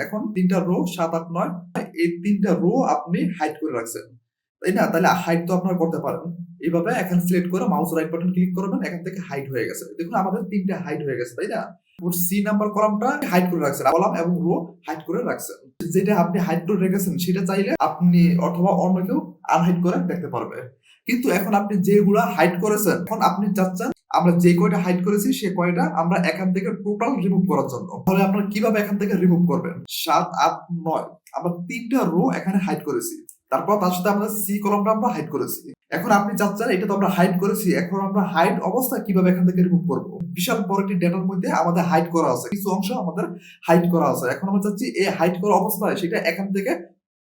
এখন 3টা রো 7, 8, 9 এই 3টা রো আপনি হাইড করে রাখছেন, তাই না? তাহলে হাইড তো আপনারা করতে পারেন। এইভাবে এখানে সিলেক্ট করে মাউস রাইট বাটন ক্লিক করবেন, এখান থেকে হাইড হয়ে গেছে। দেখুন আমাদের 3টা হাইড হয়ে গেছে, তাই না? সি নাম্বার কলামটা হাইড করে রাখছেন, কলাম এবং রো হাইড করে রাখছেন। যেটা আপনি হাইড করে রেখেছেন সেটা চাইলে আপনি অথবা অন্য কেউ আনহাইড করে দেখতে পারবে। কিন্তু এখন আপনি যেগুলা হাইড করেছেন, এখন আপনি চাচ্ছেন আমরা যে কয়টা হাইড করেছি সে কয়টা আমরা এখান থেকে টোটাল রিমুভ করার জন্য। তাহলে আপনারা কিভাবে এখান থেকে রিমুভ করবেন? 7, 8, 9 আমরা 3টা রো এখানে হাইড করেছি, তারপর তার সাথে আমরা সি কলামটা আমরা হাইড করেছি। এখন আপনি চাচ্ছেন এটা তো আমরা হাইড করেছি, এখন আমরা হাইড অবস্থা কিভাবে এখান থেকে রিমুভ করব? বিশাল বড় একটি ডেটার মধ্যে আমাদের হাইড করা আছে, কিছু অংশ আমাদের হাইড করা আছে। এখন আমরা চাচ্ছি এই হাইড করা অবস্থায় সেটা এখান থেকে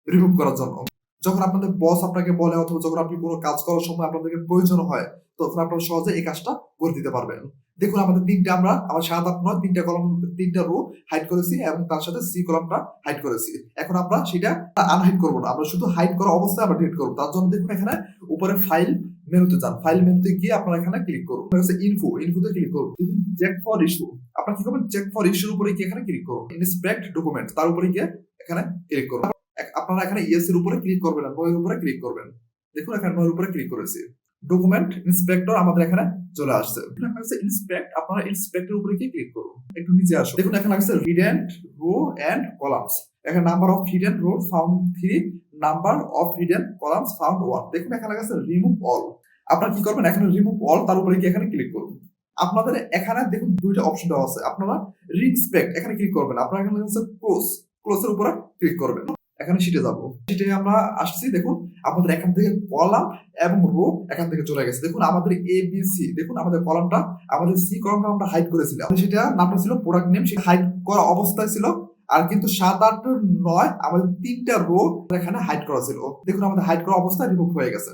রিমুভ করার জন্য। যখন আপনাদের বস আপনাকে বলে অথবা যখন আপনি কোনো কাজ করার সময় আপনাদেরকে প্রয়োজন হয়, তখন আপনারা সহজে এই কাজটা করে দিতে পারবেন। দেখুন আমাদের 3টা আমরা 7, 8, 9 3টা কলাম 3টা রো হাইড করেছি এবং তার সাথে সি কলামটা হাইড করেছি। এখন আমরা সেটা আনহাইড করব না, আমরা শুধু হাইড করা অবস্থায় আমরা ডিলিট করব। তার জন্য দেখুন এখানে উপরে ফাইল মেনুতে যান, ফাইল মেনুতে গিয়ে আপনারা এখানে ক্লিক করুন, ইনফোতে ক্লিক করুন। দেখুন চেক ফর ইস্যু, আপনারা কি করবেন? চেক ফর ইস্যুর উপরে গিয়ে এখানে ক্লিক করুন। ইন্সপেক্ট ডকুমেন্ট তার উপরে গিয়ে এখানে ক্লিক করুন। আপনারা এখানে ইয়েস এর উপরে ক্লিক করবেন না, নো এর উপরে ক্লিক করবেন। দেখুন এখানে নো এর উপরে ক্লিক করেছি, ডকুমেন্ট ইন্সপেক্টর আমাদের এখানে চলে আসছে। এখানে আছে ইন্সপেক্ট, আপনারা ইন্সপেক্টর উপরে গিয়ে ক্লিক করুন। একটু নিচে আসুন, দেখুন এখানে আছে হিডেন রো এন্ড কলামস। এখানে number of hidden row found 3, number of hidden columns found 1। দেখুন এখানে আছে রিমুভ অল। আপনারা কি করবেন? এখানে রিমুভ অল তার উপরে গিয়ে এখানে ক্লিক করুন। আপনাদের এখানে দেখুন দুইটা অপশন দেওয়া আছে, আপনারা রিইন্সপেক্ট এখানে ক্লিক করবেন, আপনারা এখানে আছে ক্লোজ এর উপরে ক্লিক করবেন। এখানে শিটে যাবো, শিটে আমরা আসছি। দেখুন আমাদের এখান থেকে কলাম এবং রো এখান থেকে চলে গেছে। দেখুন আমাদের এ বি সি, দেখুন আমাদের কলামটা, আমাদের সি কলামটা আমরা হাইড করেছিলাম, সেটা নামটা ছিল প্রোডাক্ট নেম, সেটা হাইড করা অবস্থায় ছিল। আর কিন্তু 7, 8, 9 আমাদের 3টা রো এখানে হাইড করা ছিল। দেখুন আমাদের হাইড করা অবস্থায় রিমুভ হয়ে গেছে।